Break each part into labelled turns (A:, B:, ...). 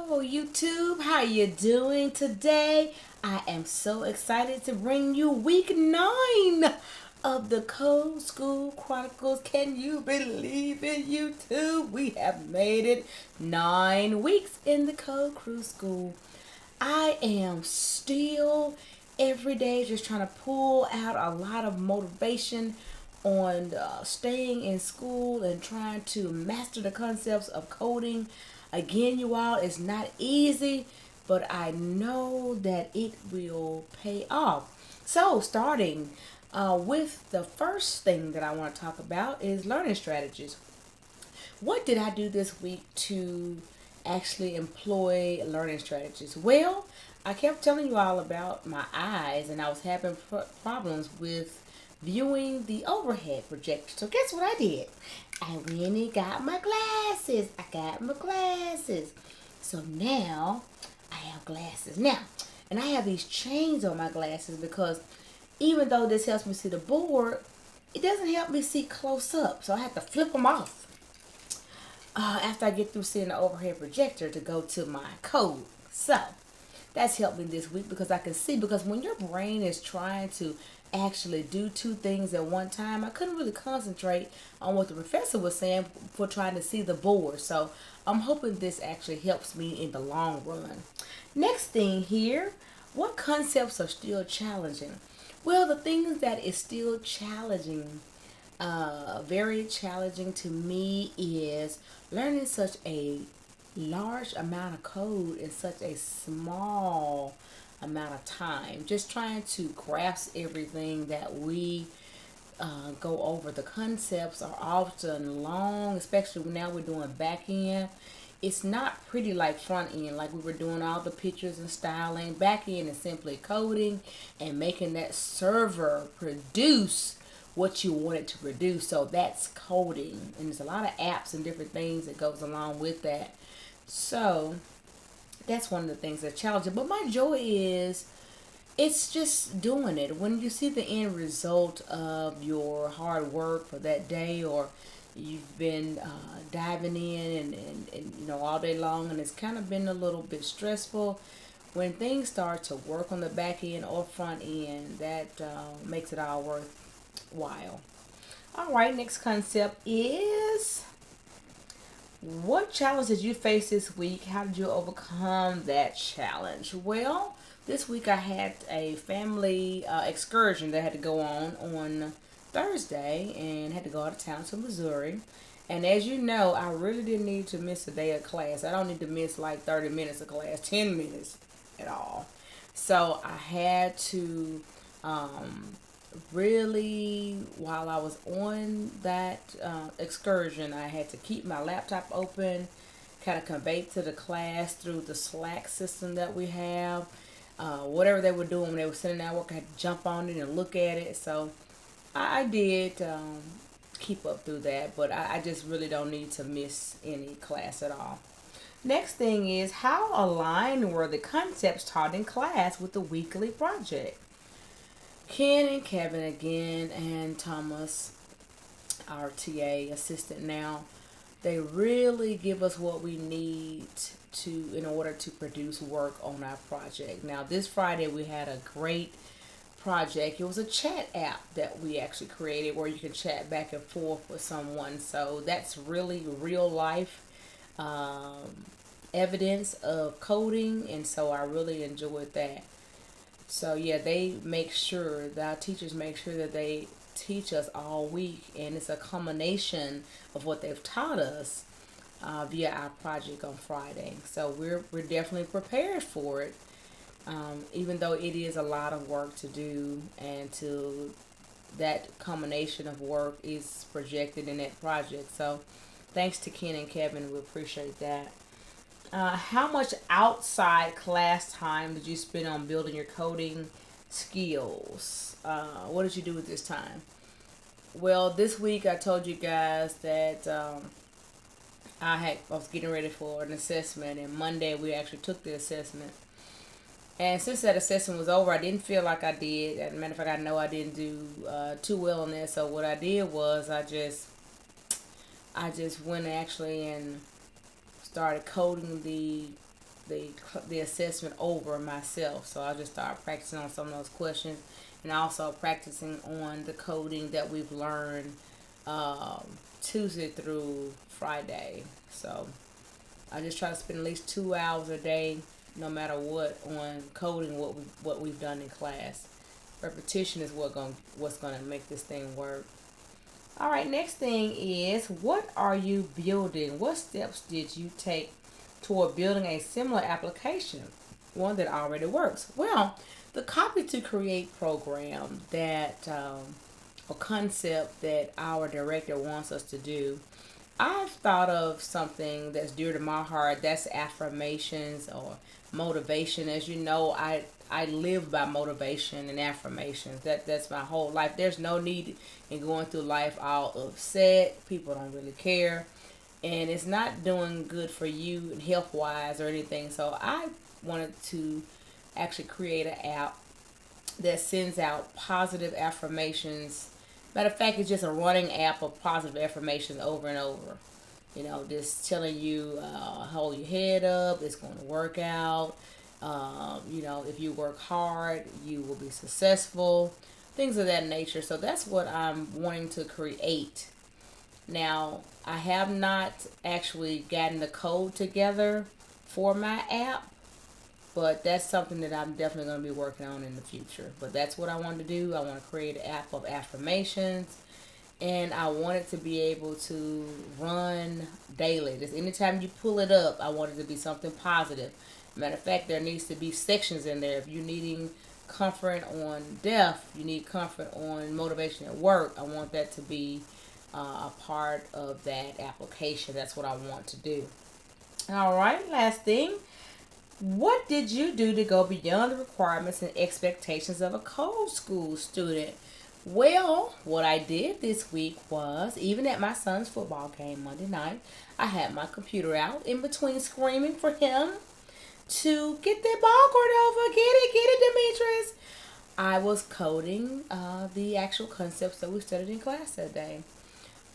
A: Hello YouTube, how you doing today? I am so excited to bring you week 9 of the Code School Chronicles. Can you believe it, YouTube? We have made it 9 weeks in the Code Crew School. I am still every day just trying to pull out a lot of motivation on staying in school and trying to master the concepts of coding. Again, you all, it's not easy, but I know that it will pay off. So, starting with the first thing that I want to talk about is learning strategies. What did I do this week to actually employ learning strategies? Well, I kept telling you all about my eyes, and I was having problems with viewing the overhead projector. So guess what I did? I went and got my glasses. So now I have glasses. Now, and I have these chains on my glasses because even though this helps me see the board, it doesn't help me see close up. So I have to flip them off after I get through seeing the overhead projector to go to my code. So that's helped me this week because I can see, because when your brain is trying to actually do two things at one time, I couldn't really concentrate on what the professor was saying for trying to see the board. So I'm hoping this actually helps me in the long run. Next thing here, what concepts are still challenging? Well, the things that is still challenging, very challenging to me, is learning such a large amount of code in such a small amount of time. Just trying to grasp everything that we go over. The concepts are often long, especially now we're doing back end. It's not pretty like front end, like we were doing all the pictures and styling. Back end is simply coding and making that server produce what you want it to produce. So that's coding, and there's a lot of apps and different things that goes along with that. So that's one of the things that's challenging. But my joy is it's just doing it. When you see the end result of your hard work for that day, or you've been diving in and you know, all day long, and it's kind of been a little bit stressful, when things start to work on the back end or front end, that makes it all worthwhile. All right, next concept is, what challenge did you face this week? How did you overcome that challenge? Well, this week I had a family excursion that had to go on Thursday, and had to go out of town to Missouri. And as you know, I really didn't need to miss a day of class. I don't need to miss like 30 minutes of class, 10 minutes at all. So I had to really, while I was on that excursion, I had to keep my laptop open, kind of convey to the class through the Slack system that we have. Whatever they were doing when they were sending out work, I had to jump on it and look at it. So I did keep up through that, but I just really don't need to miss any class at all. Next thing is, how aligned were the concepts taught in class with the weekly project? Ken and Kevin again, and Thomas, our TA assistant now, they really give us what we need to in order to produce work on our project. Now this Friday we had a great project. It was a chat app that we actually created where you can chat back and forth with someone. So that's really real life evidence of coding, and so I really enjoyed that. So yeah, they make sure that our teachers make sure that they teach us all week, and it's a combination of what they've taught us via our project on Friday. So we're definitely prepared for it, even though it is a lot of work to do, and to that combination of work is projected in that project. So thanks to Ken and Kevin, we appreciate that. How much outside class time did you spend on building your coding skills? What did you do with this time? Well, this week I told you guys that I was getting ready for an assessment, and Monday we actually took the assessment. And since that assessment was over, I didn't feel like I did. As a matter of fact, I know I didn't do too well in that. So what I did was I just went actually and started coding the the assessment over myself. So I just started practicing on some of those questions, and also practicing on the coding that we've learned um, Tuesday through Friday. So I just try to spend at least 2 hours a day, no matter what, on coding what we've done in class. Repetition is what's gonna make this thing work. All right, next thing is, what are you building? What steps did you take toward building a similar application, one that already works? Well, the copy to create program that a concept that our director wants us to do. I've thought of something that's dear to my heart. That's affirmations or motivation. As you know, I live by motivation and affirmations. That's my whole life. There's no need in going through life all upset. People don't really care, and it's not doing good for you health wise or anything. So I wanted to actually create an app that sends out positive affirmations. Matter of fact, it's just a running app of positive affirmations over and over. Just telling you, hold your head up, it's going to work out. If you work hard, you will be successful. Things of that nature. So that's what I'm wanting to create. Now, I have not actually gotten the code together for my app, but that's something that I'm definitely going to be working on in the future. But that's what I want to do. I want to create an app of affirmations, and I want it to be able to run daily. Just anytime you pull it up, I want it to be something positive. Matter of fact, there needs to be sections in there. If you're needing comfort on death, you need comfort on motivation at work, I want that to be a part of that application. That's what I want to do. All right, last thing. What did you do to go beyond the requirements and expectations of a code school student? Well, what I did this week was, even at my son's football game Monday night, I had my computer out in between screaming for him to get that ball cord over. Get it, Demetrius. I was coding the actual concepts that we studied in class that day.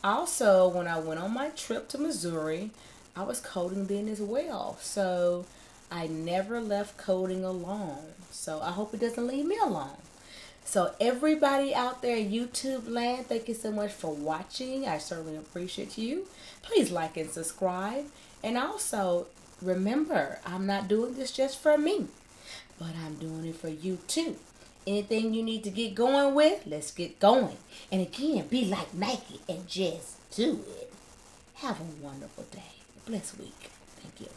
A: Also, when I went on my trip to Missouri, I was coding then as well. So I never left coding alone. So I hope it doesn't leave me alone. So everybody out there in YouTube land, thank you so much for watching. I certainly appreciate you. Please like and subscribe. And also, remember, I'm not doing this just for me, but I'm doing it for you too. Anything you need to get going with, let's get going. And again, be like Nike and just do it. Have a wonderful day. Blessed week. Thank you.